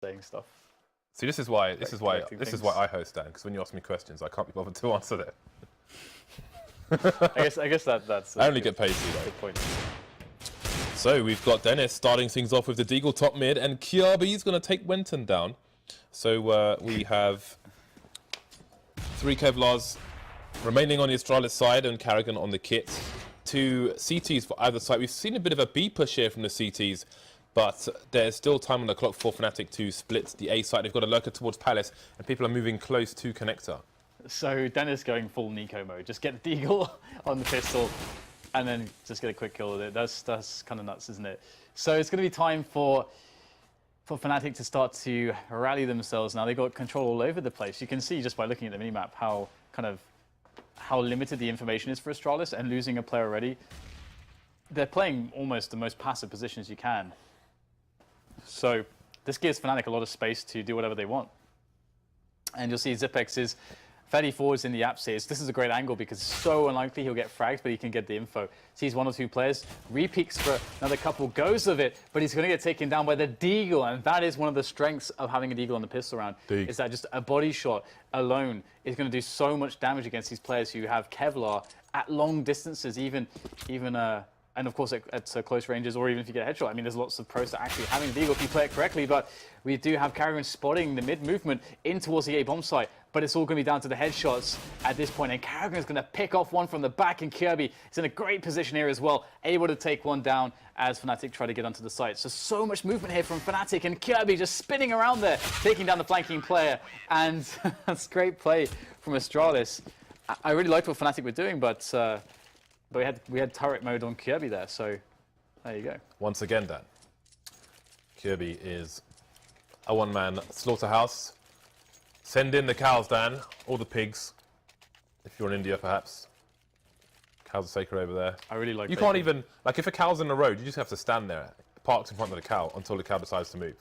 saying stuff. See, this is why I host, Dan, because when you ask me questions, I can't be bothered to answer them. I guess that's. I only get paid to good point. So we've got Dennis starting things off with the Deagle top mid, and Kiabi's going to take Wenton down. So we have 3 Kevlars remaining on the Astralis side and Karrigan on the kit. 2 CTs for either side. We've seen a bit of a B push here from the CTs, but there's still time on the clock for Fnatic to split the A side. They've got a lurker towards Palace, and people are moving close to Connector. So Dennis going full Nico mode. Just get the Deagle on the pistol, and then just get a quick kill with it. That's kind of nuts, isn't it? So it's going to be time for Fnatic to start to rally themselves. Now they've got control all over the place. You can see just by looking at the minimap how limited the information is for Astralis, and losing a player already. They're playing almost the most passive positions you can. So this gives Fnatic a lot of space to do whatever they want. And you'll see Zipex is fairly forwards in the apsis. This is a great angle because it's so unlikely he'll get fragged, but he can get the info. Sees 1 or 2 players, re-peeks for another couple goes of it, but he's going to get taken down by the Deagle, and that is one of the strengths of having a Deagle on the pistol round, is that just a body shot alone is going to do so much damage against these players who have Kevlar at long distances, and of course at close ranges, or even if you get a headshot. I mean, there's lots of pros to actually having the Deagle if you play it correctly, but we do have Karrigan spotting the mid-movement in towards the A-bomb site, but it's all going to be down to the headshots at this point, and Karrigan is going to pick off one from the back, and Kirby is in a great position here as well, able to take one down as Fnatic try to get onto the site. So much movement here from Fnatic, and Kirby just spinning around there, taking down the flanking player, and that's great play from Astralis. I really liked what Fnatic were doing, but we had turret mode on Kirby there, so there you go. Once again, Dan, Kirby is a one-man slaughterhouse. Send in the cows, Dan, or the pigs, if you're in India, perhaps. Cows are sacred over there. I really like. You can't even, like, if a cow's in the road, you just have to stand there, parked in front of the cow, until the cow decides to move.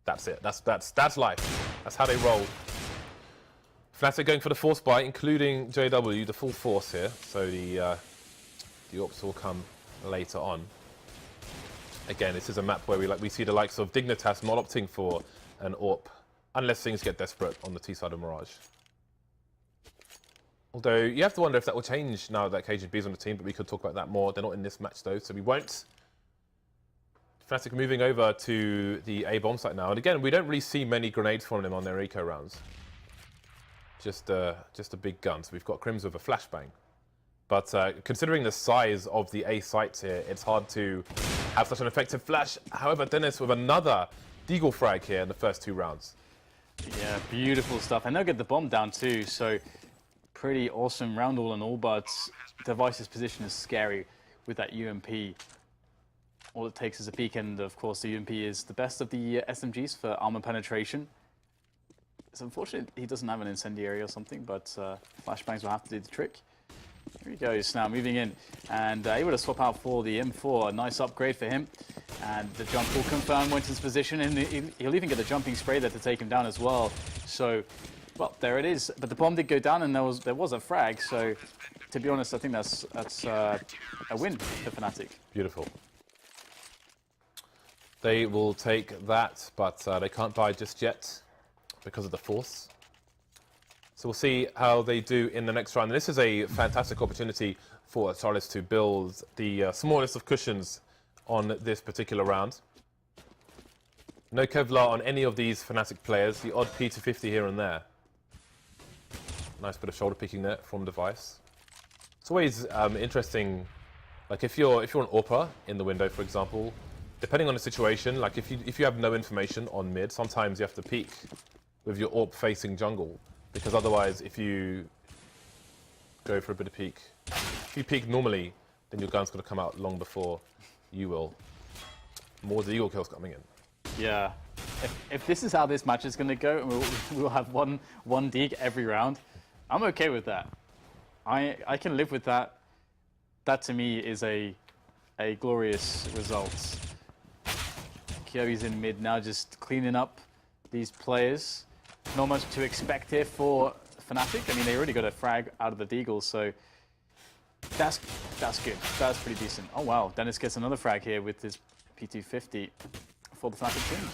That's it. That's life. That's how they roll. Fnatic going for the force buy, including JW, the full force here. So the AWPs will come later on. Again, this is a map where we see the likes of Dignitas not opting for an AWP, unless things get desperate on the T side of Mirage. Although you have to wonder if that will change now that KGB is on the team, but we could talk about that more. They're not in this match though, so we won't. Fnatic moving over to the A-bomb site now, and again, we don't really see many grenades from them on their eco rounds. Just a big gun. So we've got Crims with a flashbang. But considering the size of the A sites here, it's hard to have such an effective flash. However, Dennis with another Deagle frag here in the first 2 rounds. Yeah, beautiful stuff. And they'll get the bomb down too, so pretty awesome round all in all, but Device's position is scary with that UMP. All it takes is a peek, and of course the UMP is the best of the SMGs for armor penetration. It's unfortunate he doesn't have an incendiary or something, but flashbangs will have to do the trick. Here he goes now, moving in, and able to swap out for the M4. A nice upgrade for him, and the jump will confirm Winton's position, and he'll even get the jumping spray there to take him down as well. So, well, there it is. But the bomb did go down, and there was a frag. So, to be honest, I think that's a win for Fnatic. Beautiful. They will take that, but they can't buy just yet because of the force. So we'll see how they do in the next round. And this is a fantastic opportunity for Astralis to build the smallest of cushions on this particular round. No Kevlar on any of these Fnatic players. The odd P250 here and there. Nice bit of shoulder picking there from Device. It's always interesting, like if you're an AWPer in the window, for example, depending on the situation, like if you have no information on mid, sometimes you have to peek with your AWP facing jungle. Because otherwise, if you go for a bit of peek, if you peek normally, then your gun's going to come out long before you will. More Deagle kills coming in. Yeah. If this is how this match is going to go, and we'll have one Deag every round, I'm okay with that. I can live with that. That to me is a glorious result. Kyo's in mid now, just cleaning up these players. Not much to expect here for Fnatic. I mean, they already got a frag out of the Deagle, so that's good. That's pretty decent. Oh wow, Dennis gets another frag here with his P250 for the Fnatic team.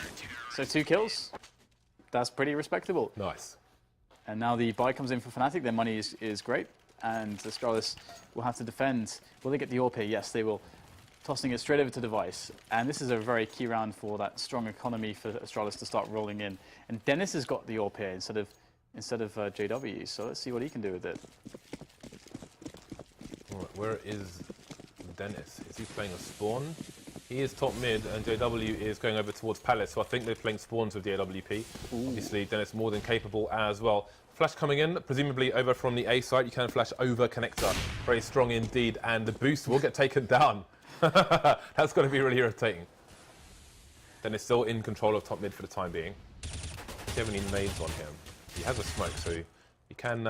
So 2 kills. That's pretty respectable. Nice. And now the buy comes in for Fnatic. Their money is great. And Astralis will have to defend. Will they get the AWP here? Yes, they will. Tossing it straight over to Device. And this is a very key round for that strong economy for Astralis to start rolling in. And Dennis has got the AWP here instead of JW. So let's see what he can do with it. Right, where is Dennis? Is he playing a spawn? He is top mid, and JW is going over towards Palace, so I think they're playing spawns with the AWP. Ooh. Obviously, Dennis more than capable as well. Flash coming in, presumably over from the A side. You can flash over connector. Very strong indeed, and the boost will get taken down. That's going to be really irritating. Dennis still in control of top mid for the time being. Does he have any nades on him? He has a smoke, so he can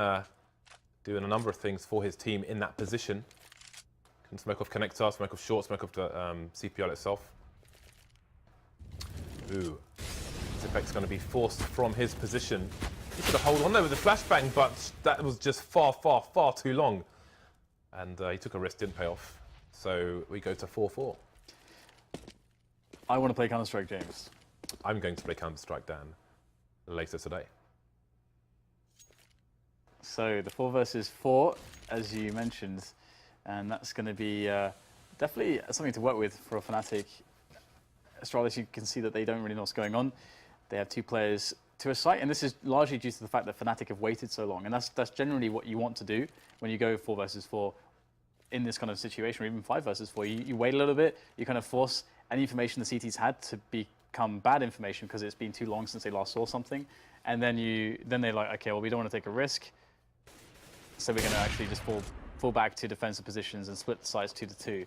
do a number of things for his team in that position. Can smoke off connector, smoke off short, smoke off the CPL itself. Ooh. Zipek's going to be forced from his position. He could have hold on there with the flashbang, but that was just far, far, far too long. And he took a risk, didn't pay off. So we go to 4-4. I want to play Counter-Strike, James. I'm going to play Counter-Strike, Dan, later today. So the 4 versus 4, as you mentioned, and that's going to be definitely something to work with for a Fnatic. Astralis, you can see that they don't really know what's going on. They have 2 players to a site, and this is largely due to the fact that Fnatic have waited so long, and that's generally what you want to do when you go 4 versus 4 in this kind of situation, or even 5 versus 4. You wait a little bit, you kind of force any information the CT's had to become bad information because it's been too long since they last saw something, and then they're like, okay, well, we don't want to take a risk, so we're going to actually just fall back to defensive positions and split the sides 2-2.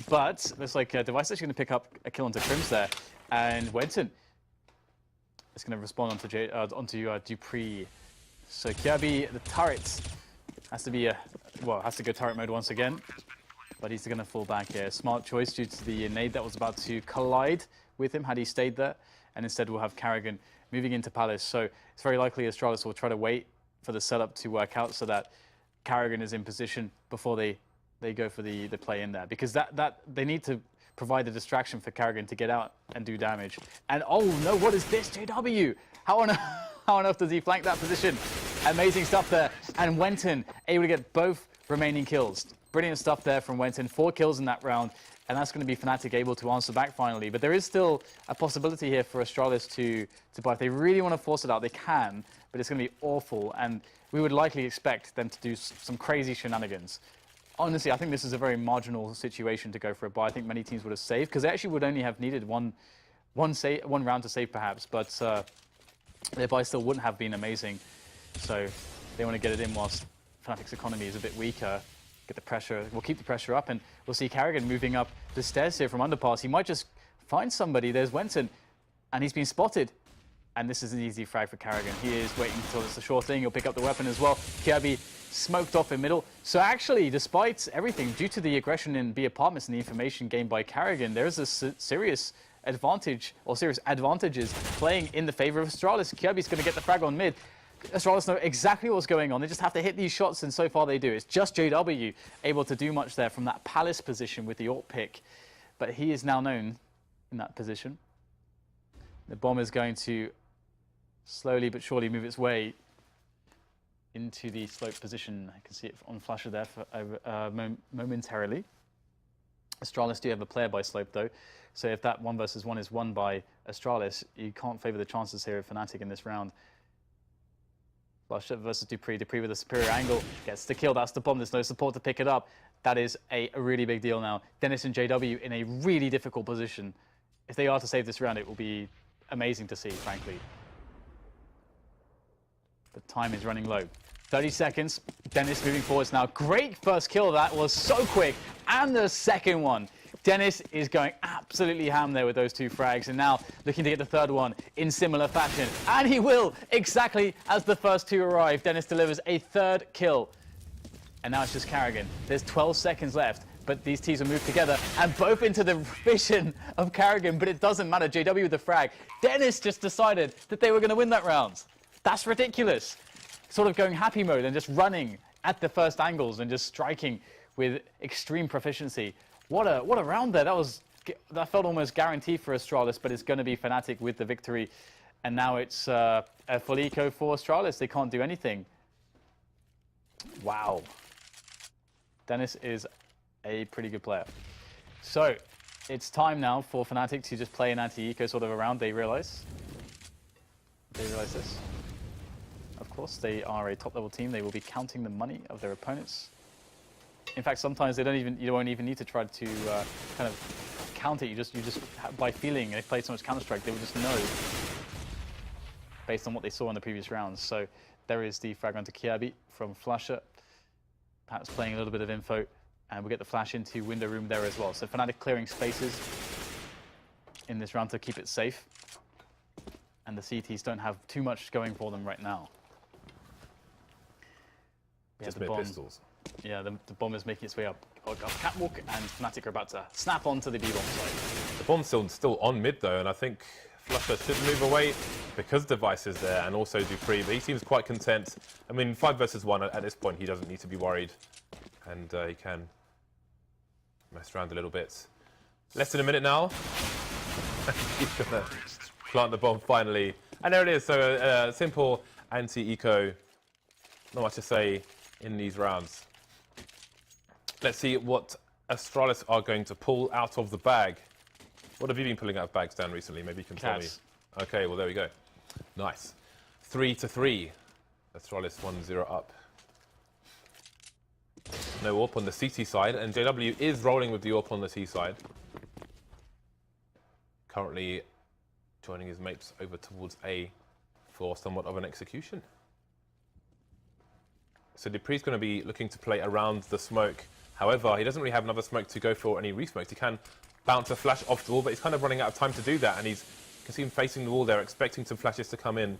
But looks like Device actually going to pick up a kill onto Crims there, and Wenton is going to respond onto Dupree. So Kirby, the turret, has to be has to go turret mode once again, but he's going to fall back here. Smart choice due to the nade that was about to collide with him had he stayed there, and instead we'll have Karrigan moving into Palace. So it's very likely Astralis will try to wait for the setup to work out so that Karrigan is in position before they go for the play in there, because that they need to provide a distraction for Karrigan to get out and do damage. And oh no, what is this, JW? How on earth does he flank that position? Amazing stuff there. And Wenton able to get both remaining kills. Brilliant stuff there from Wenton. 4 kills in that round, and that's going to be Fnatic able to answer back finally. But there is still a possibility here for Astralis to buy. If they really want to force it out, they can, but it's going to be awful. And we would likely expect them to do some crazy shenanigans. Honestly, I think this is a very marginal situation to go for a buy. I think many teams would have saved, because they actually would only have needed one round to save perhaps, but their buy still wouldn't have been amazing. So they want to get it in whilst Fnatic's economy is a bit weaker. Get the pressure, we'll keep the pressure up, and we'll see Karrigan moving up the stairs here from underpass. He might just find somebody. There's Wenton, and he's been spotted. And this is an easy frag for Karrigan. He is waiting until it's a sure thing. He'll pick up the weapon as well. Kirby smoked off in middle. So actually, despite everything, due to the aggression in B apartments and the information gained by Karrigan, there is a serious advantage, or serious advantages playing in the favor of Astralis. Kirby's going to get the frag on mid. Astralis know exactly what's going on. They just have to hit these shots, and so far they do. It's just JW able to do much there from that Palace position with the AWP pick. But he is now known in that position. The bomb is going to slowly but surely move its way into the slope position. I can see it on flasher there for, momentarily. Astralis do have a player by slope though, so if that 1 versus 1 is won by Astralis, you can't favour the chances here of Fnatic in this round. Flasher versus Dupree. Dupree with a superior angle gets the kill. That's the bomb. There's no support to pick it up. That is a really big deal now. Dennis and JW in a really difficult position. If they are to save this round, it will be amazing to see, frankly. The time is running low. 30 seconds. Dennis moving forwards now. Great first kill. That was so quick. And the second one. Dennis is going absolutely ham there with those 2 frags. And now looking to get the third one in similar fashion. And he will, exactly as the first 2 arrive. Dennis delivers a 3rd kill. And now it's just Karrigan. There's 12 seconds left. But these teams will move together and both into the vision of Karrigan. But it doesn't matter. JW with the frag. Dennis just decided that they were going to win that round. That's ridiculous. Sort of going happy mode and just running at the first angles and just striking with extreme proficiency. What a round there. That was that felt almost guaranteed for Astralis, but it's going to be Fnatic with the victory. And now it's a full eco for Astralis. They can't do anything. Wow. Dennis is a pretty good player. So it's time now for Fnatic to just play an anti-eco sort of around. They realize this. Of course, they are a top-level team. They will be counting the money of their opponents. In fact, sometimes you don't even need to try to kind of count it. You just by feeling. They've played so much Counter-Strike, they will just know based on what they saw in the previous rounds. So there is the frag onto Kiabi from Flasher, perhaps playing a little bit of info, and we get the flash into window room there as well. So Fnatic clearing spaces in this round to keep it safe, and the CTs don't have too much going for them right now. Just mere pistols. Yeah, the bomb is making its way up catwalk, and Fnatic are about to snap onto the B-bomb side. The bomb's still on mid though, and I think Flusher should move away because Device is there, and also Dupree, but he seems quite content. I mean, 5 versus 1 at this point, he doesn't need to be worried, and he can mess around a little bit. Less than a minute now. He's gonna plant the bomb finally, and there it is. So simple anti-eco. Not much to say in these rounds. Let's see what Astralis are going to pull out of the bag. What have you been pulling out of bags, Dan, recently? Maybe you can tell me. Okay, well, there we go. Nice. 3-3. Astralis 1-0 up. No AWP on the CT side, and JW is rolling with the AWP on the T side. Currently joining his mates over towards A for somewhat of an execution. So Dupree's going to be looking to play around the smoke. However, he doesn't really have another smoke to go for any resmokes. He can bounce a flash off the wall, but he's kind of running out of time to do that. And you can see him facing the wall there, expecting some flashes to come in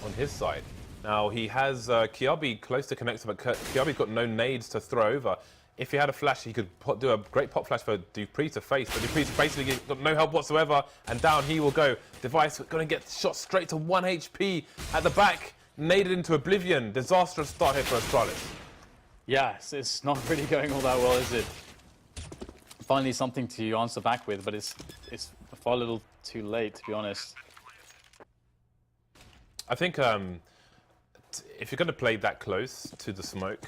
on his side. Now, he has Kiabi close to connector, but Kiabi's got no nades to throw over. If he had a flash, he could do a great pop flash for Dupree to face, but Dupree's basically got no help whatsoever, and down he will go. Device going to get shot straight to 1 HP at the back. Naded into oblivion. Disastrous start here for Astralis. Yes, it's not really going all that well, is it? Finally something to answer back with, but it's far a little too late, to be honest. I think if you're going to play that close to the smoke,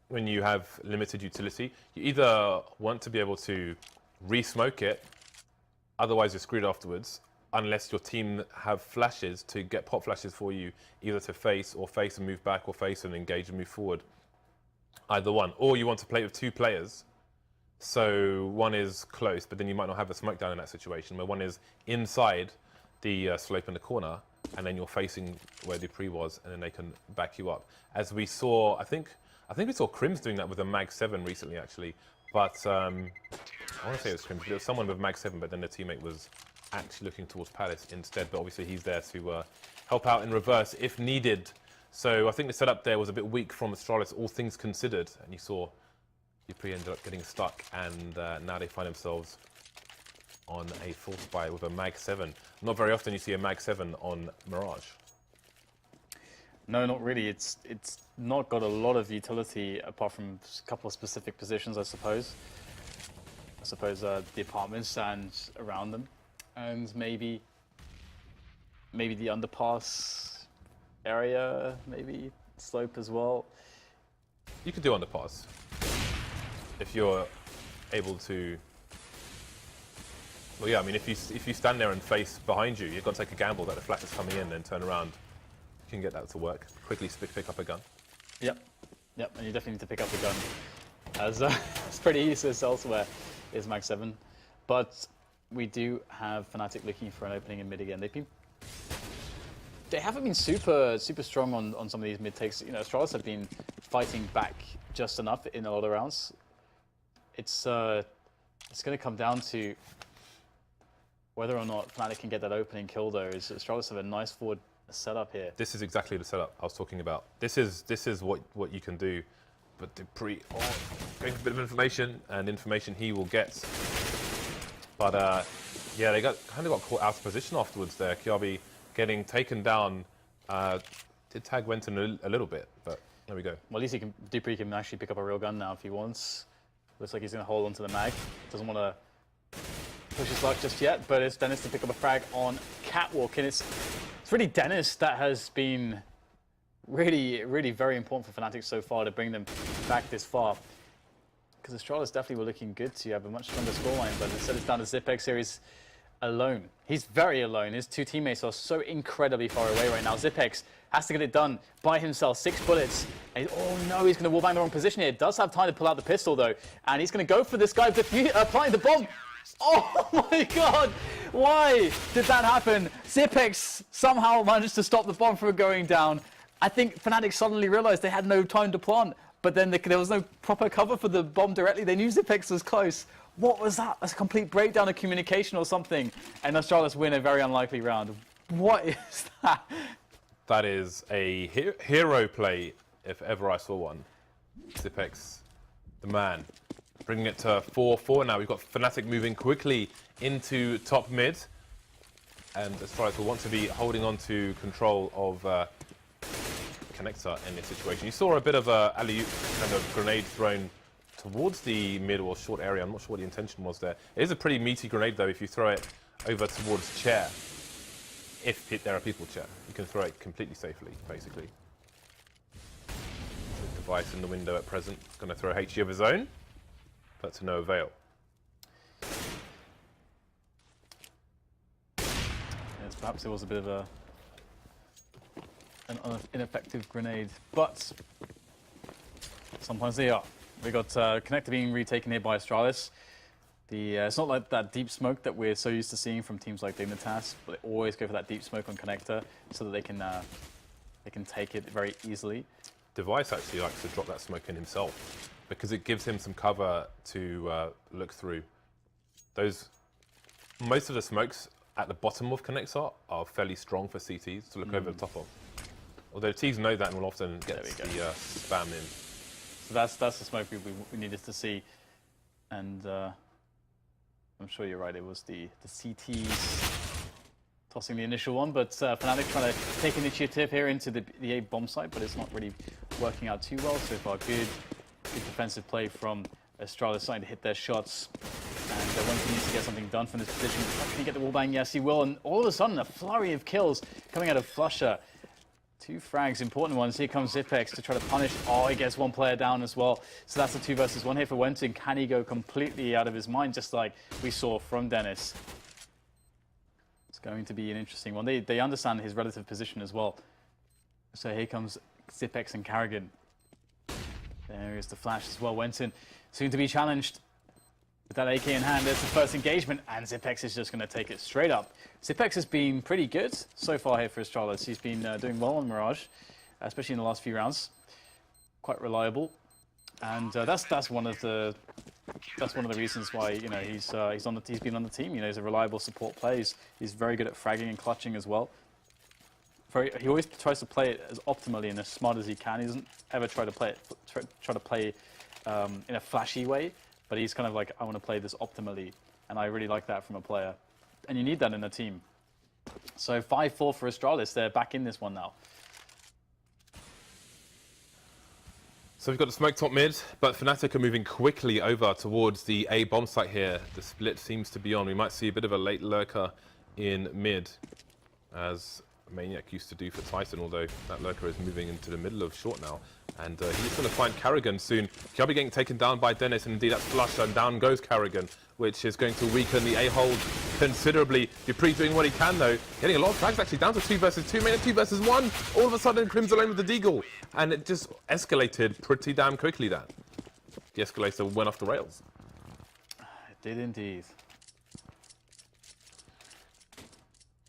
when you have limited utility, you either want to be able to re-smoke it, otherwise you're screwed afterwards, unless your team have flashes to get pop flashes for you, either to face and move back, or face and engage and move forward. Either one. Or you want to play with 2 players, so one is close, but then you might not have a smoke down in that situation, where one is inside the slope in the corner, and then you're facing where Dupree was, and then they can back you up. As we saw, I think we saw Crims doing that with a Mag 7 recently, actually. But I want to say it was Crims, but it was someone with Mag 7, but then the teammate was actually looking towards Palace instead. But obviously he's there to help out in reverse if needed. So I think the setup there was a bit weak from Astralis, all things considered. And you saw Dupree ended up getting stuck, and now they find themselves on a force buy with a Mag 7. Not very often you see a Mag 7 on Mirage. No, not really. It's not got a lot of utility apart from a couple of specific positions, I suppose. The apartments and around them, and maybe the underpass area, maybe slope as well. You could do underpass if you're able to. Well, yeah. I mean, if you stand there and face behind you, you've got to take a gamble that the flash is coming in, then turn around. You can get that to work. Quickly pick up a gun. Yep, and you definitely need to pick up a gun, as it's pretty useless elsewhere, is Mag 7. But we do have Fnatic looking for an opening in mid again. They haven't been super strong on some of these mid takes. You know, Astralis have been fighting back just enough in a lot of rounds. It's going to come down to whether or not Fnatic can get that opening kill, though. Astralis have a nice forward setup here. This is exactly the setup I was talking about. This is what you can do. But Dupree, going for a bit of information, and information he will get. But yeah, they kind of got caught out of position afterwards there. Kiabi getting taken down. Did tag went in a little bit, but there we go. Well, at least Dupree can actually pick up a real gun now if he wants. Looks like he's going to hold onto the mag. Doesn't want to push his luck just yet, but it's Dennis to pick up a frag on Catwalk, and it's really Dennis that has been really, really very important for Fnatic so far to bring them back this far. Because Astralis definitely were looking good to have a much stronger scoreline, but instead it's down to Zipex here. He's alone. He's very alone. His two teammates are so incredibly far away right now. Zipex has to get it done by himself. 6 bullets. And oh no, he's going to wallbang the wrong position here. Does have time to pull out the pistol though. And he's going to go for this guy applying the bomb. Oh my god! Why did that happen? Zipex somehow managed to stop the bomb from going down. I think Fnatic suddenly realized they had no time to plant. But then there was no proper cover for the bomb directly. They knew Zipex was close. What was that? A complete breakdown of communication or something. And Astralis win a very unlikely round. What is that? That is a hero play, if ever I saw one. Zipex, the man, bringing it to 4-4 now. We've got Fnatic moving quickly into top mid. And Astralis will want to be holding on to control of Connector in this situation. You saw a bit of a alley-oop kind of grenade thrown towards the mid or short area. I'm not sure what the intention was there. It is a pretty meaty grenade though if you throw it over towards chair. If there are people chair, you can throw it completely safely, basically. Device in the window at present. Going to throw HG of his own, but to no avail. Yes, perhaps it was a bit of an ineffective grenade, but sometimes they are. We got Connector being retaken here by Astralis. It's not like that deep smoke that we're so used to seeing from teams like Dignitas, but they always go for that deep smoke on Connector so that they can take it very easily. Device actually likes to drop that smoke in himself because it gives him some cover to look through. Most of the smokes at the bottom of Connector are fairly strong for CTs to look over the top of. Although teams know that and will often get the spam in. So that's the smoke we needed to see, and I'm sure you're right. It was the CTs tossing the initial one, but Fnatic trying to take initiative here into the A bomb site, but it's not really working out too well so far. Good defensive play from Astralis, starting to hit their shots. And Wenty needs to get something done from this position. Can he get the wallbang? Yes, he will. And all of a sudden, a flurry of kills coming out of Flusher. 2 frags, important ones. Here comes Zipex to try to punish. Oh, he gets 1 player down as well. So that's a 2 versus 1 here for Wenty. Can he go completely out of his mind, just like we saw from Dennis? It's going to be an interesting one. They understand his relative position as well. So here comes Zipex and Karrigan. There is the flash as well. Wenty soon to be challenged. With that AK in hand, there's the first engagement, and Zipex is just going to take it straight up. Zipex has been pretty good so far here for Astralis. He's been doing well on Mirage, especially in the last few rounds. Quite reliable, and that's one of the reasons why he's been on the team. He's a reliable support player. He's very good at fragging and clutching as well. He always tries to play it as optimally and as smart as he can. He doesn't ever try to play in a flashy way. But he's kind of like, I want to play this optimally, and I really like that from a player. And you need that in a team. So 5-4 for Astralis. They're back in this one now. So we've got the smoke top mid, but Fnatic are moving quickly over towards the A bomb site here. The split seems to be on. We might see a bit of a late lurker in mid, as Maniac used to do for Titan, although that lurker is moving into the middle of short now. And he's going to find Karrigan soon. Kiabi getting taken down by Dennis, and indeed that's Flush, and down goes Karrigan, which is going to weaken the A hold considerably. Dupree doing what he can though, getting a lot of frags actually, down to 2 versus 2, made it 2 versus 1. All of a sudden, Crim's alone with the Deagle, and it just escalated pretty damn quickly then. The escalator went off the rails. It did indeed.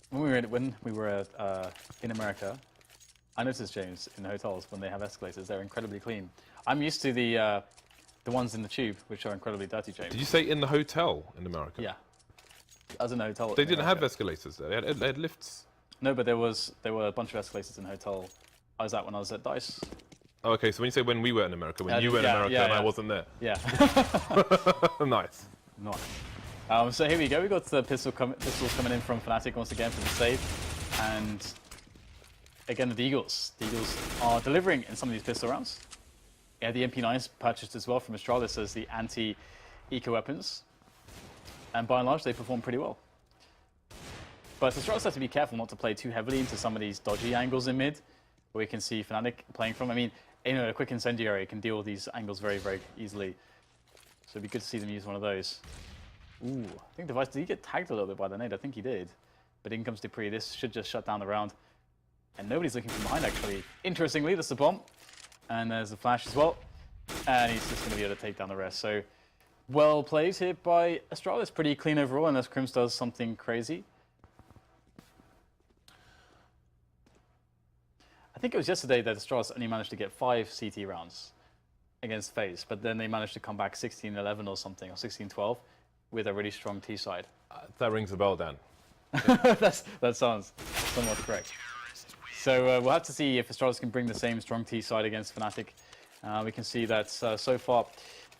When we were in America, I noticed, James, in hotels when they have escalators, they're incredibly clean. I'm used to the ones in the tube, which are incredibly dirty, James. Did you say in the hotel in America? Yeah. I was in a hotel. They didn't have escalators there. They had lifts. No, but there were a bunch of escalators in the hotel I was at when I was at DICE. Oh, okay, so when you say when we were in America, when you were in America and I wasn't there. Yeah. Nice. Nice. So here we go. We got the pistols coming in from Fnatic once again for the save, and again the Deagles. Deagles are delivering in some of these pistol rounds. Yeah, the MP9s purchased as well from Astralis as the anti-eco weapons. And by and large, they perform pretty well. But Astralis has to be careful not to play too heavily into some of these dodgy angles in mid, where we can see Fnatic playing from. I mean, a quick incendiary can deal with these angles very, very easily. So it'd be good to see them use one of those. Ooh, I think Device, did he get tagged a little bit by the nade? I think he did. But in comes Dupree. This should just shut down the round. And nobody's looking from behind, actually. Interestingly, there's the bomb. And there's the flash as well. And he's just going to be able to take down the rest. So, well played here by Astralis. Pretty clean overall, unless Crims does something crazy. I think it was yesterday that Astralis only managed to get 5 CT rounds against FaZe, but then they managed to come back 16-11 or something, or 16-12, with a really strong T side. That rings a bell, Dan. That sounds somewhat correct. So we'll have to see if Astralis can bring the same strong T side against Fnatic. We can see that so far,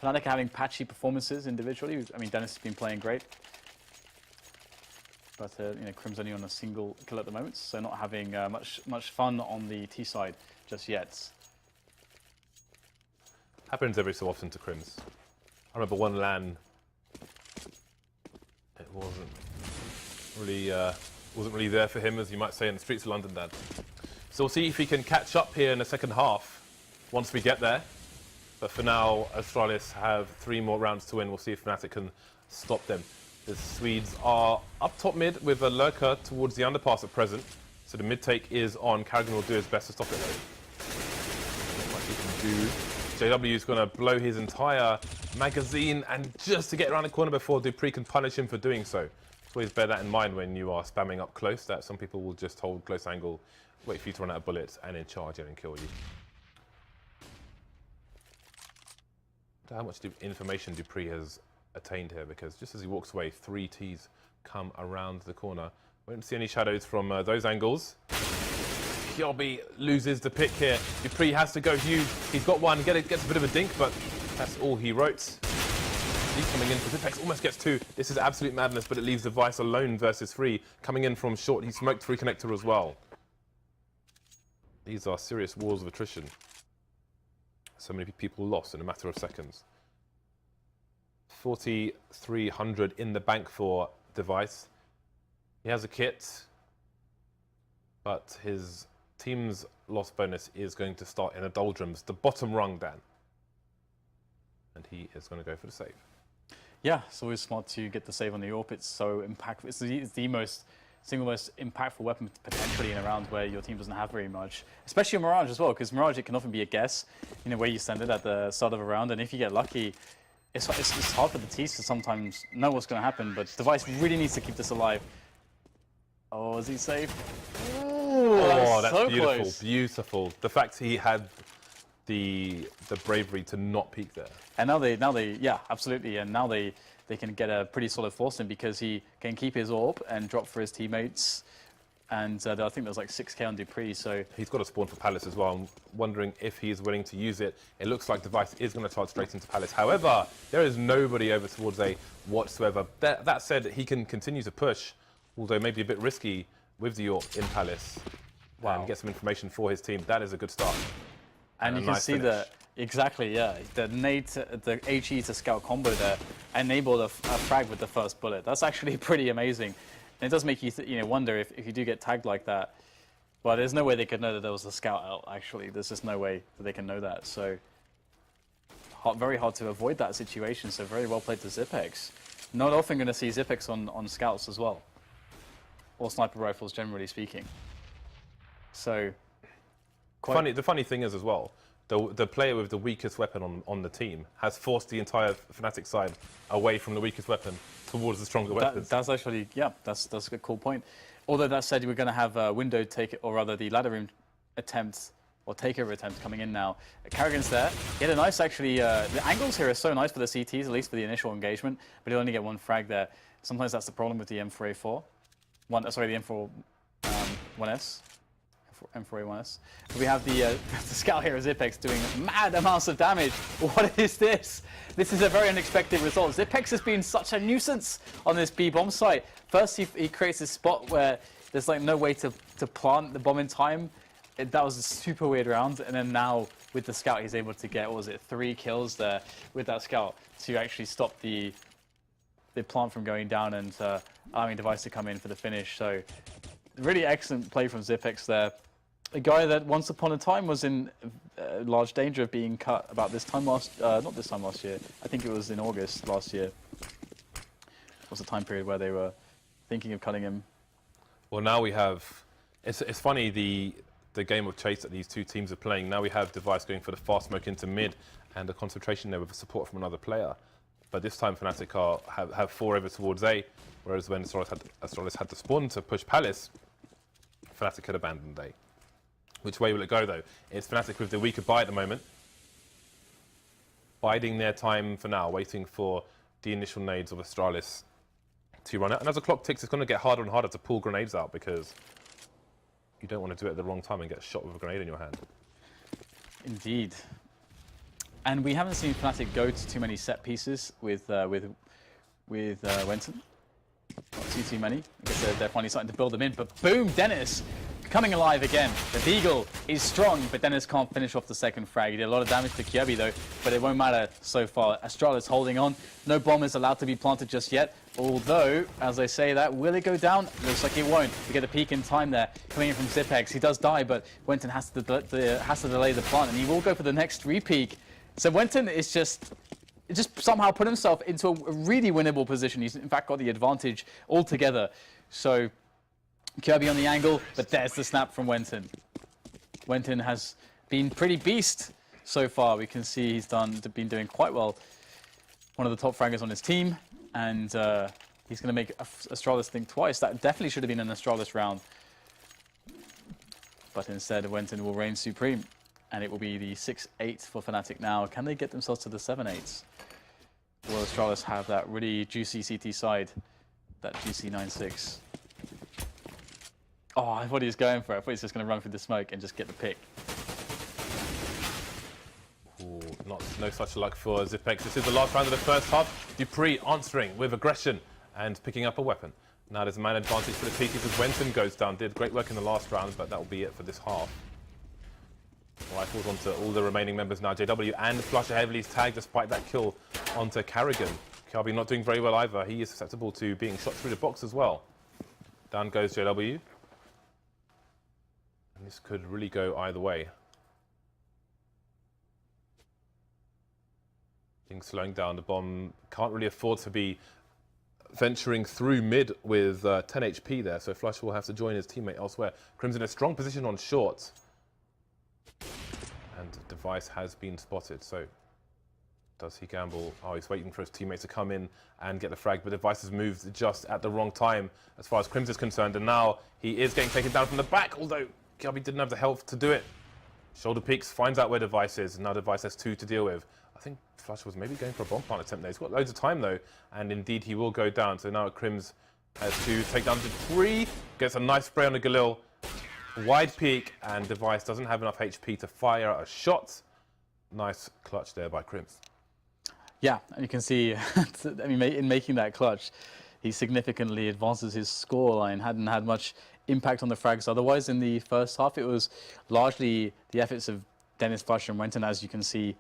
Fnatic are having patchy performances individually. I mean, Dennis has been playing great. But Crim's only on a single kill at the moment, so not having much fun on the T side just yet. Happens every so often to Crims. I remember one LAN. It wasn't really there for him, as you might say, in the streets of London, Dan. So we'll see if he can catch up here in the second half once we get there. But for now, Astralis have 3 more rounds to win. We'll see if Fnatic can stop them. The Swedes are up top mid with a lurker towards the underpass at present. So the mid take is on. Karrigan will do his best to stop it though. Not much he can do. JW is going to blow his entire magazine, and just to get around the corner before Dupree can punish him for doing so. Always bear that in mind when you are spamming up close, that some people will just hold close angle, wait for you to run out of bullets, and then charge in and kill you. How much information Dupree has attained here, because just as he walks away, 3 Ts come around the corner. Won't see any shadows from those angles. Kyobi loses the pick here. Dupree has to go huge. He's got one, gets a bit of a dink, but that's all he wrote. He's coming in for Zipex, almost gets 2. This is absolute madness, but it leaves Device alone versus 3. Coming in from short, he smoked 3 connector as well. These are serious wars of attrition. So many people lost in a matter of seconds. 4,300 in the bank for Device. He has a kit, but his team's loss bonus is going to start in the doldrums, the bottom rung, Dan. And he is going to go for the save. Yeah, it's always smart to get the save on the AWP. It's so impactful. It's the single most impactful weapon potentially in a round where your team doesn't have very much, especially Mirage as well, because Mirage, it can often be a guess, where you send it at the start of a round, and if you get lucky, it's hard for the Ts to sometimes know what's going to happen, but Device really needs to keep this alive. Oh, is he safe? Oh, that's so beautiful, close. beautiful. The fact he had the bravery to not peek there. And now they, yeah, absolutely, and now they can get a pretty solid force in, because he can keep his AWP and drop for his teammates. And I think there's like 6k on Dupree, so... He's got a spawn for Palace as well. I'm wondering if he's willing to use it. It looks like Device is going to charge straight into Palace. However, there is nobody over towards A whatsoever. That said, he can continue to push, although maybe a bit risky with the AWP in Palace. Wow. And get some information for his team. That is a good start. And you can see that, exactly, yeah. The nade, the HE to scout combo there enabled a frag with the first bullet. That's actually pretty amazing. And it does make you wonder if you do get tagged like that. But there's no way they could know that there was a scout out, actually. There's just no way that they can know that. So very hard to avoid that situation. So very well played to Zipex. Not often going to see Zipex on scouts as well. Or sniper rifles, generally speaking. So... The funny thing is as well, the player with the weakest weapon on the team has forced the entire Fnatic side away from the weakest weapon towards the stronger weapons. That's actually, yeah, that's a cool point. Although that said, we're going to have a window take, or rather the ladder room attempt, or takeover attempt coming in now. Karrigan's there. He had a nice, actually, the angles here are so nice for the CTs, at least for the initial engagement, but he'll only get 1 frag there. Sometimes that's the problem with the M4A4. The M4A1S. M4A1S. We have the scout here, Zipex, doing mad amounts of damage. What is this? This is a very unexpected result. Zipex has been such a nuisance on this B bomb site. First, he creates this spot where there's like no way to plant the bomb in time. That was a super weird round. And then now with the scout, he's able to get, 3 kills there with that scout to actually stop the the plant from going down and allowing Device to come in for the finish. So really excellent play from Zipex there. A guy that once upon a time was in large danger of being cut about this time not this time last year. I think it was in August last year. It was a time period where they were thinking of cutting him. Well, now we have. It's funny the game of chase that these two teams are playing. Now we have Device going for the fast smoke into mid and a concentration there with support from another player. But this time Fnatic have 4 over towards A, whereas when Astralis had the spawn to push Palace, Fnatic had abandoned A. Which way will it go though? It's Fnatic with the weaker buy at the moment. Biding their time for now, waiting for the initial nades of Astralis to run out. And as the clock ticks, it's going to get harder and harder to pull grenades out because you don't want to do it at the wrong time and get shot with a grenade in your hand. Indeed. And we haven't seen Fnatic go to too many set pieces with Wenton. Not too many. I guess they're finally starting to build them in. But boom, Dennis coming alive again. The Deagle is strong, but Dennis can't finish off the second frag. He did a lot of damage to Kirby though, but it won't matter so far. Astralis holding on. No bomb is allowed to be planted just yet. Although, as I say that, will it go down? Looks like it won't. We get a peek in time there coming in from Zipex. He does die, but Wenton has to delay the plant, and he will go for the next re-peek. So Wenton is just somehow put himself into a really winnable position. He's in fact got the advantage altogether. So Kirby on the angle, but there's the snap from Wenton. Wenton has been pretty beast so far. We can see he's been doing quite well. One of the top fraggers on his team, and he's going to make Astralis think twice. That definitely should have been an Astralis round. But instead, Wenton will reign supreme, and it will be the 6-8 for Fnatic now. Can they get themselves to the 7-8s? Will Astralis have that really juicy CT side, that juicy 9-6? Oh, I thought he was going for it. I thought he was just going to run through the smoke and just get the pick. Ooh, no such luck for Zipex. This is the last round of the first half. dupreeh answering with aggression and picking up a weapon. Now there's a man advantage for the TTs as Wenton goes down. Did great work in the last round, but that will be it for this half. Rifles onto all the remaining members now. JW and Flusher heavily tagged despite that kill onto Carrigan. Kirby not doing very well either. He is susceptible to being shot through the box as well. Down goes JW. And this could really go either way. Things slowing down. The bomb can't really afford to be venturing through mid with 10 HP there, so Flush will have to join his teammate elsewhere. Crimson in a strong position on short. And Device has been spotted, so does he gamble? Oh, he's waiting for his teammates to come in and get the frag, but Device has moved just at the wrong time as far as Crimson is concerned, and now he is getting taken down from the back, although Kirby didn't have the health to do it. Shoulder peeks, finds out where Device is, and now Device has 2 to deal with. I think Flush was maybe going for a bomb plant attempt there. He's got loads of time though, and indeed he will go down. So now Crims has to take down dupreeh, gets a nice spray on the Galil, wide peek, and Device doesn't have enough HP to fire a shot. Nice clutch there by Crims. Yeah, and you can see, I mean, in making that clutch, he significantly advances his scoreline. Hadn't had much impact on the frags otherwise in the first half. It was largely the efforts of Dennis, Flusher, and Wenton. As you can see,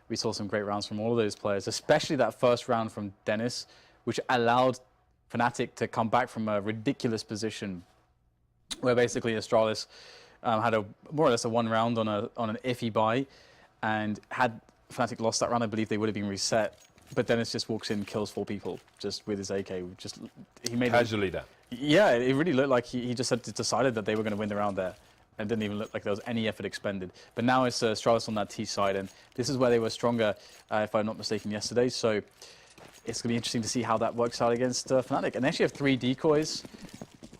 we saw some great rounds from all of those players, especially that first round from Dennis, which allowed Fnatic to come back from a ridiculous position where basically Astralis had more or less a 1 round on an iffy buy, and had Fnatic lost that round, I believe they would have been reset. But Dennis just walks in, kills 4 people just with his AK. He made casually there. Yeah, it really looked like he just had decided that they were going to win the round there. And didn't even look like there was any effort expended. But now it's Astralis on that T side, and this is where they were stronger, if I'm not mistaken, yesterday. So it's going to be interesting to see how that works out against Fnatic. And they actually have 3 decoys.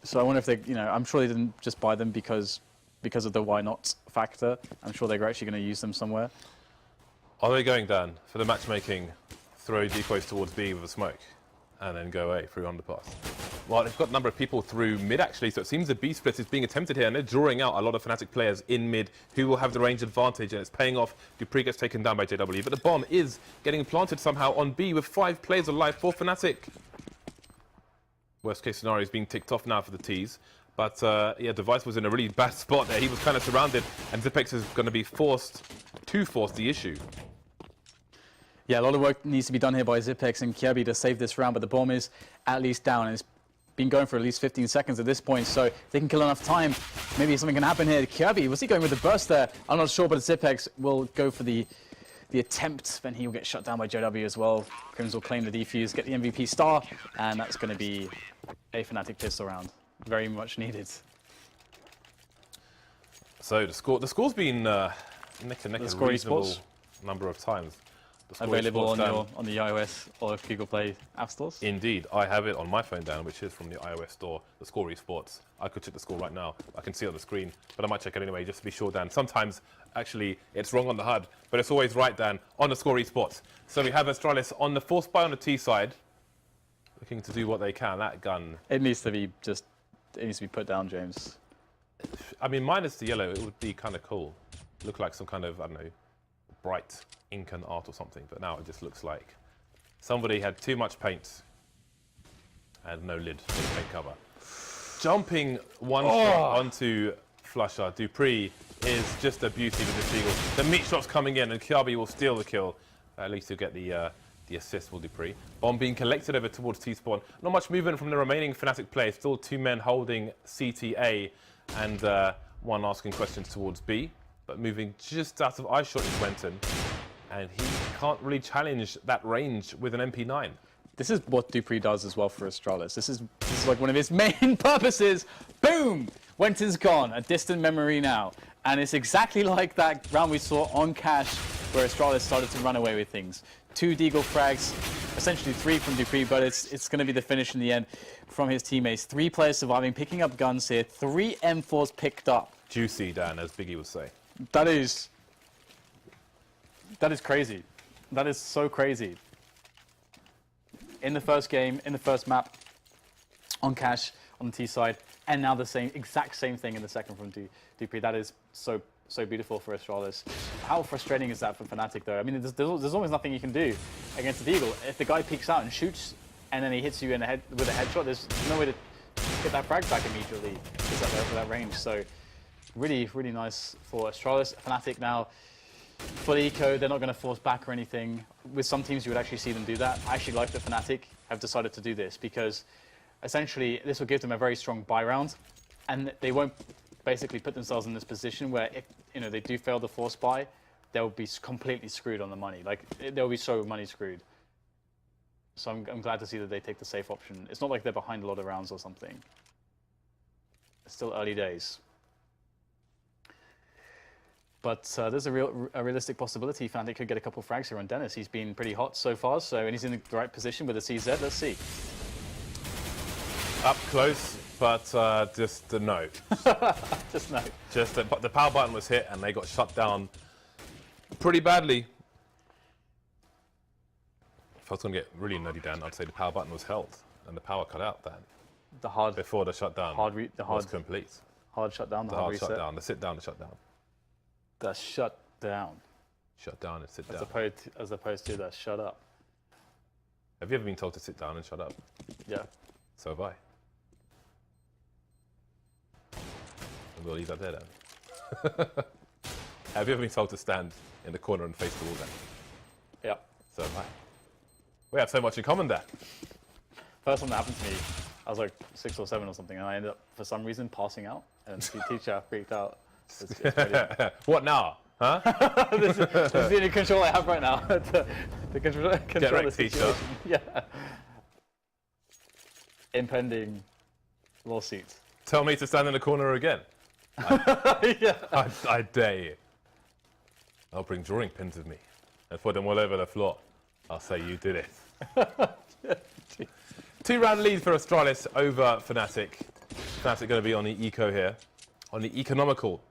So I wonder if they, I'm sure they didn't just buy them because of the why not factor. I'm sure they're actually going to use them somewhere. Are they going, Dan, for the matchmaking, throw decoys towards B with a smoke, and then go A through underpass? Well, they've got a number of people through mid, actually, so it seems the B split is being attempted here, and they're drawing out a lot of Fnatic players in mid who will have the range advantage, and it's paying off. dupreeh gets taken down by JW, but the bomb is getting planted somehow on B with 5 players alive for Fnatic. Worst case scenario is being ticked off now for the Ts, but yeah, Device was in a really bad spot there. He was kind of surrounded, and Zipex is going to be forced to force the issue. Yeah, a lot of work needs to be done here by Zipex and Kirby to save this round, but the bomb is at least down, and it's been going for at least 15 seconds at this point, so if they can kill enough time, maybe something can happen here. Kirby, was he going with the burst there? I'm not sure, but Zipex will go for the attempt, then he will get shut down by JW as well. Crims will claim the defuse, get the MVP star, and that's going to be a Fnatic pistol round. Very much needed. So the score's been neck and neck a reasonable number of times. Available on the iOS or Google Play app stores? Indeed, I have it on my phone down, which is from the iOS store, the Score Esports. I could check the score right now. I can see it on the screen, but I might check it anyway just to be sure, Dan. Sometimes, actually, it's wrong on the HUD, but it's always right, Dan, on the Score Esports. So we have Astralis on the force buy on the T side, looking to do what they can. That gun. It needs to be put down, James. I mean, minus the yellow, it would be kind of cool. Look like some kind of, I don't know, bright Incan art or something, but now it just looks like somebody had too much paint and no lid for the paint cover. Jumping one shot onto Flusher. Dupree is just a beauty with this eagle. The meat shot's coming in and Kirby will steal the kill. At least he'll get the assist for Dupree. Bomb being collected over towards T-spawn. Not much movement from the remaining Fnatic players. Still two men holding CTA and one asking questions towards B. But moving just out of eye shot is Wenton. And he can't really challenge that range with an MP9. This is what Dupree does as well for Astralis. This is like one of his main purposes. Boom! Wenton's gone. A distant memory now. And it's exactly like that round we saw on Cash, where Astralis started to run away with things. 2 Deagle frags, essentially 3 from Dupree, but it's going to be the finish in the end from his teammates. 3 players surviving, picking up guns here. 3 M4s picked up. Juicy, Dan, as Biggie would say. That is crazy. That is so crazy. In the first game, in the first map, on Cash, on the T side, and now the exact same thing in the second from Dupree. That is so beautiful for Astralis. How frustrating is that for Fnatic, though? I mean, there's almost nothing you can do against the Deagle. If the guy peeks out and shoots, and then he hits you in the head with a headshot, there's no way to get that frag back immediately. It's up there for that range. So really, really nice for Astralis. Fnatic now, for the eco, they're not going to force back or anything. With some teams, you would actually see them do that. I actually like that Fnatic have decided to do this because essentially this will give them a very strong buy round, and they won't basically put themselves in this position where if they do fail the force buy, they'll be completely screwed on the money. Like they'll be so money screwed. So I'm glad to see that they take the safe option. It's not like they're behind a lot of rounds or something. It's still early days. But there's a realistic possibility Fnatic could get a couple of frags here on Dennis. He's been pretty hot so far, and he's in the right position with the CZ. Let's see. Up close, but just a no. Just no. But the power button was hit and they got shut down pretty badly. If I was going to get really nerdy, Dan, I'd say the power button was held and the power cut out, Dan. Before the shutdown was complete. Hard shutdown, the hard reset. Shutdown, the sit down, the shutdown. The shut down. Shut down and sit down. As opposed to the shut up. Have you ever been told to sit down and shut up? Yeah. So have I. And we'll leave that there then. Have you ever been told to stand in the corner and face the wall then? Yeah. So have I. We have so much in common there. First time that happened to me, I was like 6 or 7 or something, and I ended up, for some reason, passing out. And the teacher freaked out. It's what now? Huh? this is the only control I have right now. the control the situation. Yeah. Impending lawsuit. Tell me to stand in the corner again. I dare you. I'll bring drawing pins with me and put them all over the floor. I'll say you did it. 2-round lead for Astralis over Fnatic. Fnatic going to be on the eco here, on the economical.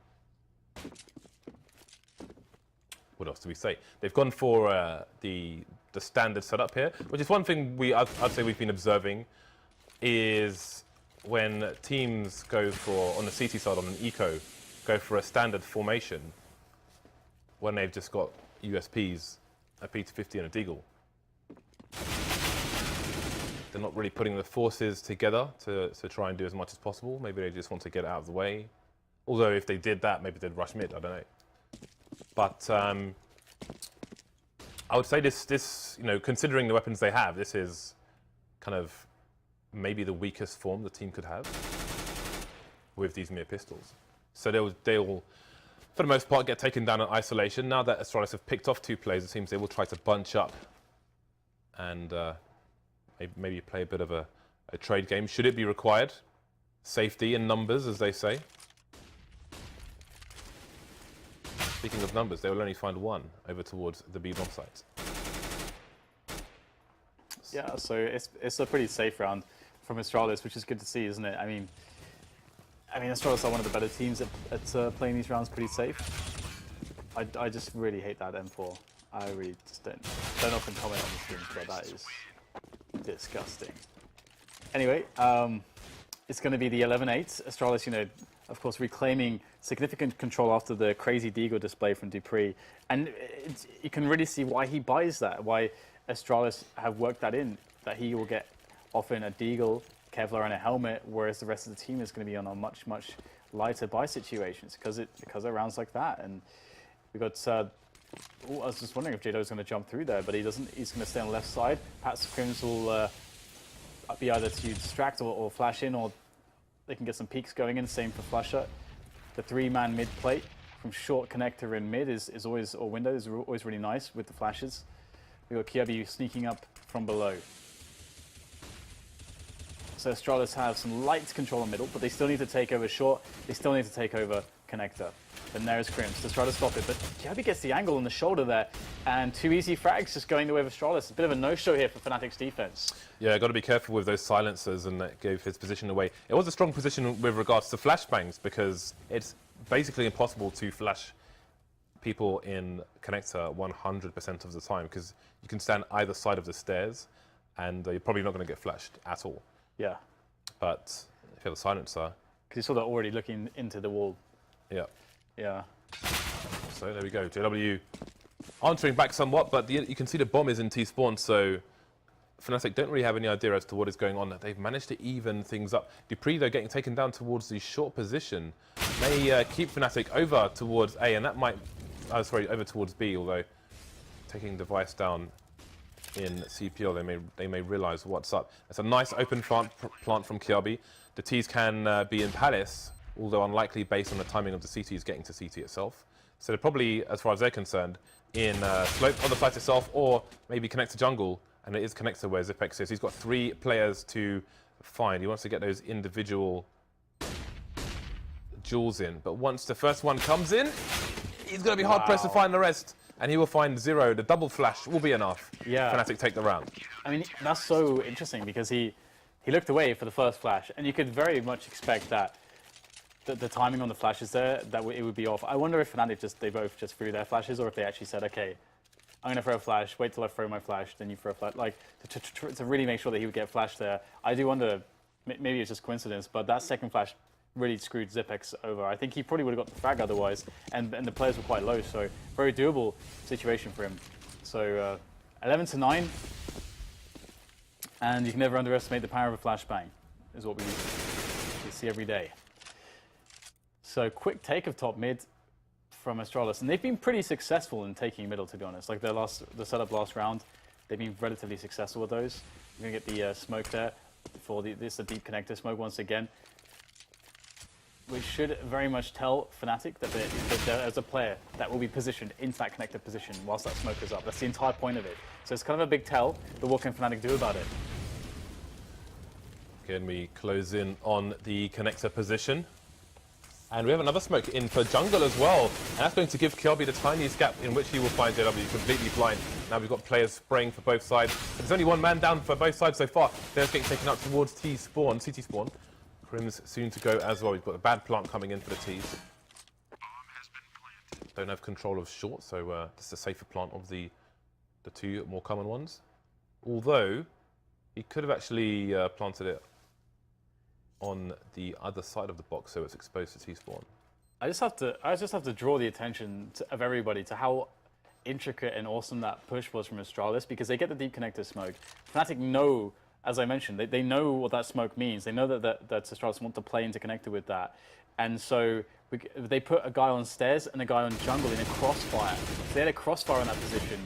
What else do we say? They've gone for the standard setup here, which is one thing I'd say we've been observing, is when teams go for, on the CT side, on an eco, go for a standard formation, when they've just got USPs, a P250 and a Deagle. They're not really putting the forces together to try and do as much as possible. Maybe they just want to get it out of the way. Although if they did that, maybe they'd rush mid, I don't know. But I would say this, considering the weapons they have, this is kind of maybe the weakest form the team could have with these mere pistols. So they'll, for the most part, get taken down in isolation. Now that Astralis have picked off 2 players, it seems they will try to bunch up and maybe play a bit of a trade game, should it be required. Safety in numbers, as they say. Speaking of numbers, they will only find 1 over towards the B bomb site. Yeah, so it's a pretty safe round from Astralis, which is good to see, isn't it? I mean, Astralis are one of the better teams at playing these rounds pretty safe. I just really hate that M4. I really just don't often comment on the streams, but that is disgusting. Anyway, it's going to be the 11-8. Astralis, of course, reclaiming significant control after the crazy Deagle display from Dupree. And you can really see why he buys that, why Astralis have worked that in, that he will get often a Deagle, Kevlar, and a helmet, whereas the rest of the team is going to be on a much, much lighter buy situations because of rounds like that. And we got... I was just wondering if Jado's going to jump through there, but he doesn't. He's going to stay on the left side. Perhaps Crims will be either to distract or flash in, or they can get some peeks going in. Same for Flasher. The 3-man mid plate from short connector in mid is always, or window is always really nice with the flashes. We got Kiabi sneaking up from below. So Astralis have some light control in middle, but they still need to take over short. They still need to take over connector. And there's Crims to try to stop it, but Kiabi gets the angle on the shoulder there, and 2 easy frags just going the way of Astralis. A bit of a no-show here for Fnatic's defense. Yeah, got to be careful with those silencers, and that gave his position away. It was a strong position with regards to flashbangs, because it's basically impossible to flash people in connector 100% of the time, because you can stand either side of the stairs, and you're probably not going to get flashed at all. Yeah. But if you have a silencer... Because you saw that already looking into the wall. Yeah. Yeah. So there we go. JW answering back somewhat, but you can see the bomb is in T-spawn, so Fnatic don't really have any idea as to what is going on. They've managed to even things up. Dupree, though, getting taken down towards the short position may keep Fnatic over towards A, and that might... over towards B, although taking Device down in CPL, they may realize what's up. It's a nice open plant from Kiabi. The T's can be in Palace, although unlikely based on the timing of the CTs getting to CT itself. So they're probably, as far as they're concerned, in slope on the site itself, or maybe connect to jungle, and it is connector where Zipex is. He's got 3 players to find. He wants to get those individual jewels in, but once the first one comes in, he's going to be hard-pressed to find the rest, and he will find 0. The double flash will be enough. Yeah. Fnatic take the round. I mean, that's so interesting, because he looked away for the first flash, and you could very much expect that the timing on the flashes there, it would be off. I wonder if Fnatic they both just threw their flashes, or if they actually said, okay, I'm going to throw a flash, wait till I throw my flash, then you throw a flash. Like, to really make sure that he would get flashed there. I do wonder, maybe it's just coincidence, but that second flash really screwed Zipex over. I think he probably would have got the frag otherwise, and the players were quite low, so very doable situation for him. So 11-9, and you can never underestimate the power of a flashbang, is what we see every day. So quick take of top mid from Astralis, and they've been pretty successful in taking middle, to be honest. Like the setup last round, they've been relatively successful with those. You're gonna get the smoke there for this the deep connector smoke once again, which should very much tell Fnatic that there's a player that will be positioned into that connector position whilst that smoke is up. That's the entire point of it. So it's kind of a big tell, but what can Fnatic do about it? Again, we close in on the connector position. And we have another smoke in for jungle as well. And that's going to give Kiabi the tiniest gap in which he will find JW completely blind. Now we've got players spraying for both sides. There's only 1 man down for both sides so far. Players getting taken up towards T spawn, CT spawn. Crims soon to go as well. We've got a bad plant coming in for the T's. Don't have control of short, so this is a safer plant of the 2 more common ones. Although, he could have actually planted it on the other side of the box, so it's exposed to T-spawn. I just have to draw the attention of everybody to how intricate and awesome that push was from Astralis, because they get the deep connector smoke. Fnatic know, as I mentioned, they know what that smoke means. They know that Astralis want to play into connector with that. And so they put a guy on stairs and a guy on jungle in a crossfire. So they had a crossfire in that position.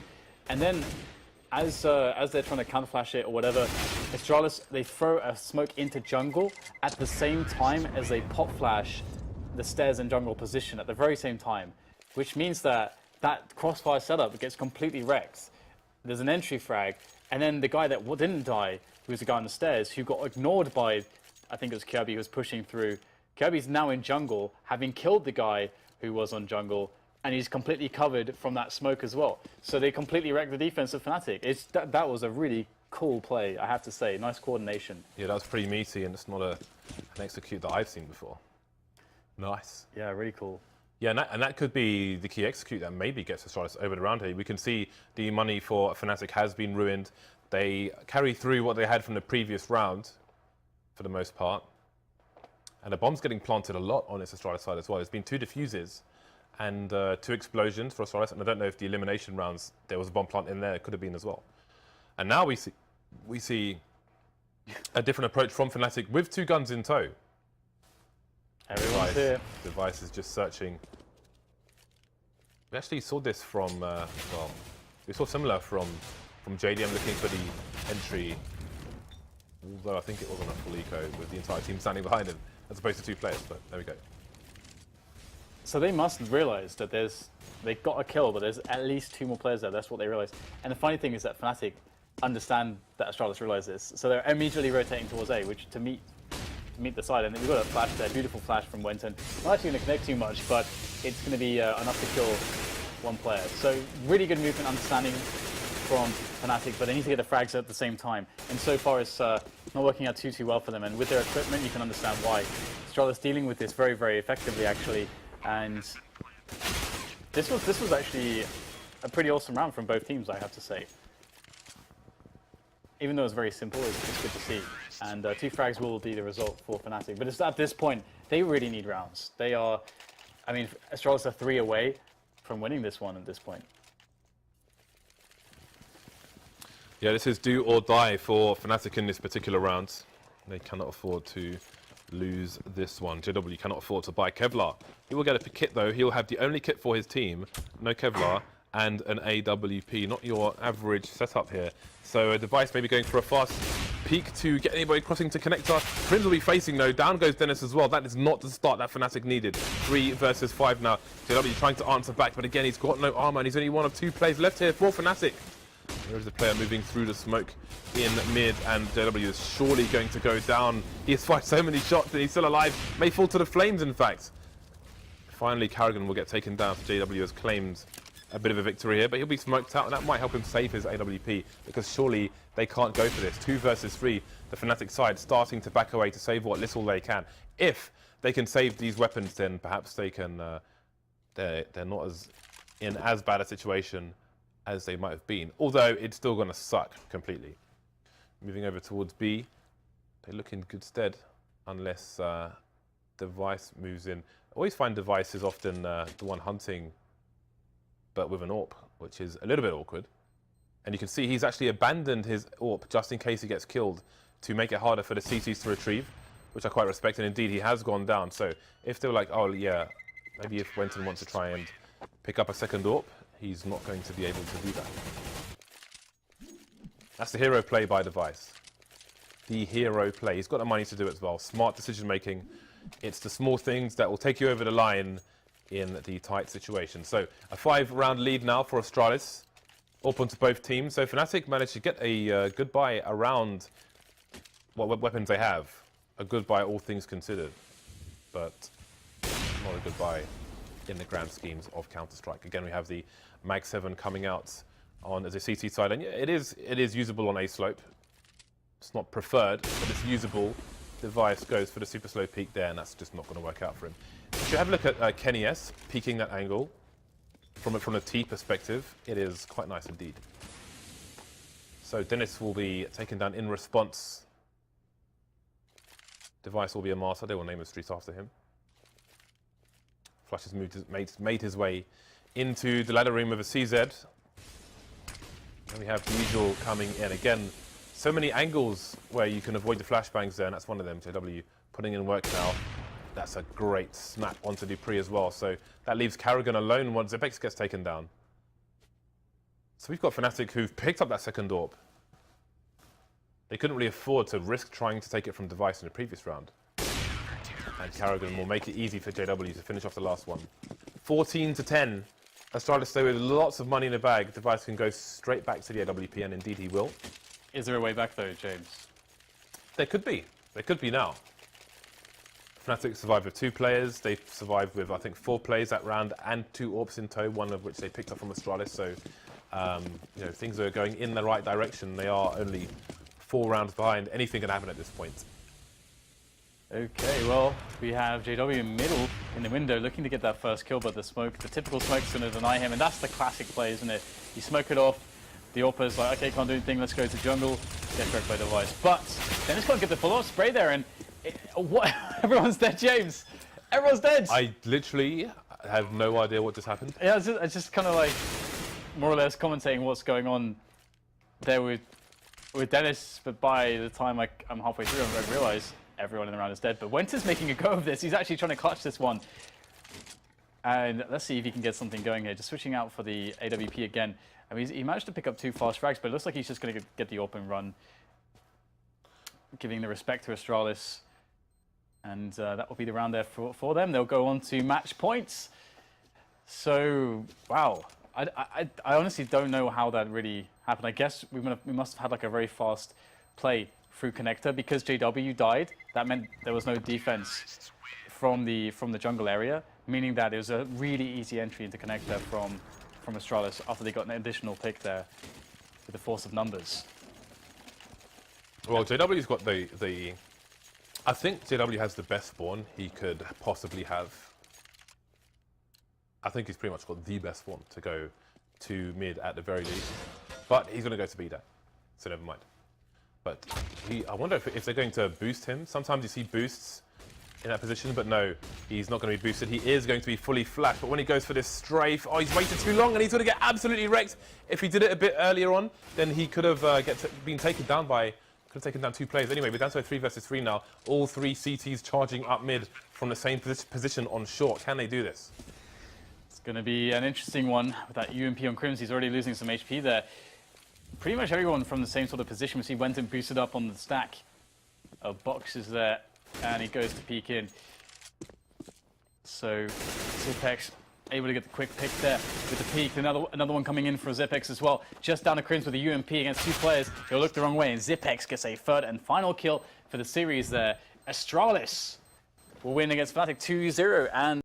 And then as they're trying to counter flash it or whatever, Astralis, they throw a smoke into jungle at the same time as they pop flash the stairs in jungle position at the very same time, which means that that crossfire setup gets completely wrecked. There's an entry frag, and then the guy that didn't die, who was the guy on the stairs, who got ignored by, I think it was Kirby, who was pushing through. Kirby's now in jungle, having killed the guy who was on jungle, and he's completely covered from that smoke as well. So they completely wrecked the defense of Fnatic. That was a really cool play, I have to say. Nice coordination. Yeah, that was pretty meaty, and it's not an execute that I've seen before. Nice. Yeah, really cool. Yeah, and that could be the key execute that maybe gets Astralis over the round here. We can see the money for Fnatic has been ruined. They carry through what they had from the previous round, for the most part. And the bomb's getting planted a lot on its Astralis side as well. There's been 2 diffuses and 2 explosions for Astralis. And I don't know if the elimination rounds, there was a bomb plant in there. It could have been as well. And now we see a different approach from Fnatic with 2 guns in tow. Everyone's here. Device is just searching. We actually saw this from, well, we saw similar from JDM looking for the entry, although I think it was on a full eco with the entire team standing behind him, as opposed to 2 players, but there we go. So they must realise that they got a kill, but there's at least 2 more players there. That's what they realised. And the funny thing is that Fnatic understand that Astralis realise this, so they're immediately rotating towards A, which to meet the side. And then we've got a flash there, beautiful flash from Wenton. Not actually going to connect too much, but it's going to be enough to kill 1 player. So really good movement, understanding from Fnatic, but they need to get the frags at the same time. And so far it's not working out too well for them. And with their equipment, you can understand why. Astralis dealing with this very, very effectively, actually. And this was actually a pretty awesome round from both teams, I have to say. Even though it's very simple, it's good to see. And 2 frags will be the result for Fnatic. But it's at this point, they really need rounds. They are, I mean, Astralis are 3 away from winning this one at this point. Yeah, this is do or die for Fnatic in this particular round. They cannot afford to lose this one. JW cannot afford to buy Kevlar. He will get a kit though. He'll have the only kit for his team, no Kevlar, and an AWP. Not your average setup here. So a device maybe going for a fast peek to get anybody crossing to connector. Prince will be facing though. Down goes Dennis as well. That is not the start that Fnatic needed. 3 versus 5 now. JW trying to answer back, but again, he's got no armor and he's only one of 2 players left here for Fnatic. There is a player moving through the smoke in mid, and JW is surely going to go down. He has fired so many shots and he's still alive. May fall to the flames, in fact. Finally, Carrigan will get taken down. So JW has claimed a bit of a victory here, but he'll be smoked out, and that might help him save his AWP, because surely they can't go for this. 2 versus 3, the Fnatic side starting to back away to save what little they can. If they can save these weapons, then perhaps they can. They're not in as bad a situation as they might have been, although it's still going to suck completely. Moving over towards B, they look in good stead, unless Device moves in. I always find Device is often the one hunting, but with an AWP, which is a little bit awkward. And you can see he's actually abandoned his AWP just in case he gets killed, to make it harder for the CTs to retrieve, which I quite respect, and indeed he has gone down. So if they were like, oh yeah, maybe if Wenton wants to try and pick up a second AWP, he's not going to be able to do that. That's the hero play by Device. The hero play. He's got the money to do it as well. Smart decision making. It's the small things that will take you over the line in the tight situation. So a 5-round lead now for Astralis. Up onto both teams. So Fnatic managed to get a goodbye around what weapons they have. A goodbye all things considered. But not a goodbye in the grand schemes of Counter-Strike. Again, we have the Mag 7 coming out on as a CT side, and yeah, it is usable on A slope. It's not preferred, but it's usable. Device goes for the super slow peak there, and that's just not going to work out for him. If you have a look at Kenny S peaking that angle from a T perspective, it is quite nice indeed. So Dennis will be taken down in response. Device will be a martyr. They will name a street after him. Flash has made his way into the ladder room of a CZ. And we have the usual coming in. Again, so many angles where you can avoid the flashbangs there, and that's one of them. JW putting in work now. That's a great snap onto Dupree as well. So that leaves Carrigan alone once Zepex gets taken down. So we've got Fnatic who've picked up that second AWP. They couldn't really afford to risk trying to take it from Device in the previous round. And Karrigan will make it easy for JW to finish off the last one. 14-10. Astralis, though, with lots of money in the bag, Device can go straight back to the AWP, and indeed he will. Is there a way back, though, James? There could be. There could be now. Fnatic survived with 2 players. They survived with, I think, 4 plays that round and 2 AWPs in tow, one of which they picked up from Astralis. So, you know, things are going in the right direction. They are only 4 rounds behind. Anything can happen at this point. Okay, well, we have JW in middle in the window looking to get that first kill, but the typical smoke's going to deny him, and that's the classic play, isn't it? You smoke it off, the AWPer's like, okay, can't do anything, let's go to jungle, get struck by Device. But then it's going to get the full-on spray there, and what? Everyone's dead, James. Everyone's dead. I literally have no idea what just happened. Yeah, it's just kind of like more or less commentating what's going on there with Dennis, but by the time I'm halfway through, I realise everyone in the round is dead. But Wenter's making a go of this. He's actually trying to clutch this one. And let's see if he can get something going here. Just switching out for the AWP again. I mean, he managed to pick up 2 fast frags, but it looks like he's just going to get the open run. Giving the respect to Astralis. And that will be the round there for them. They'll go on to match points. So, wow. I honestly don't know how that really happened. I guess we must have had like a very fast play through connector because JW died. That meant there was no defense from the jungle area, meaning that it was a really easy entry into connector from Astralis after they got an additional pick there with the force of numbers. Well, JW's got the I think JW has the best spawn he could possibly have. I think he's pretty much got the best spawn to go to mid at the very least. But he's going to go to B there, so never mind. But I wonder if they're going to boost him. Sometimes you see boosts in that position, but no, he's not going to be boosted. He is going to be fully flat, but when he goes for this strafe, oh, he's waited too long and he's going to get absolutely wrecked. If he did it a bit earlier on, then he could have been taken down by... Could have taken down 2 players. Anyway, we're down to a 3 versus 3 now. All 3 CTs charging up mid from the same position on short. Can they do this? It's going to be an interesting one with that UMP on Crims. He's already losing some HP there. Pretty much everyone from the same sort of position. We see Wenton boosted up on the stack of boxes there, and he goes to peek in. So Zipex able to get the quick pick there with the peek. Another one coming in for Zipex as well. Just down to Crims with a UMP against 2 players. He'll look the wrong way, and Zipex gets a 3rd and final kill for the series there. Astralis will win against Fnatic 2-0, and